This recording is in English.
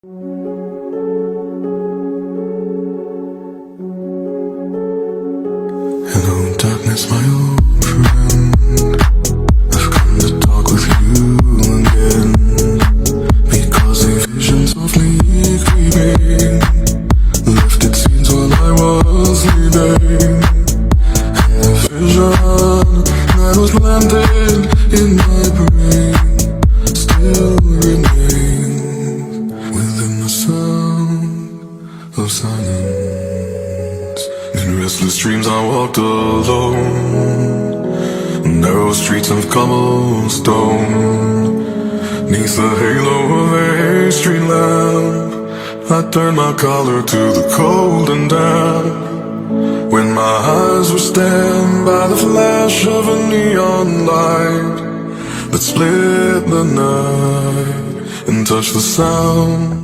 Hello darkness, my old friend, I've come to talk with you again, because the visions of me creeping left its scenes while I was sleeping, and the vision that was planted in my brain still remains within the sound of silence. In restless dreams I walked alone, narrow streets of cobblestone, neath the halo of a street lamp I turned my collar to the cold and damp, when my eyes were stabbed by the flash of a neon light that split the night and touched the sound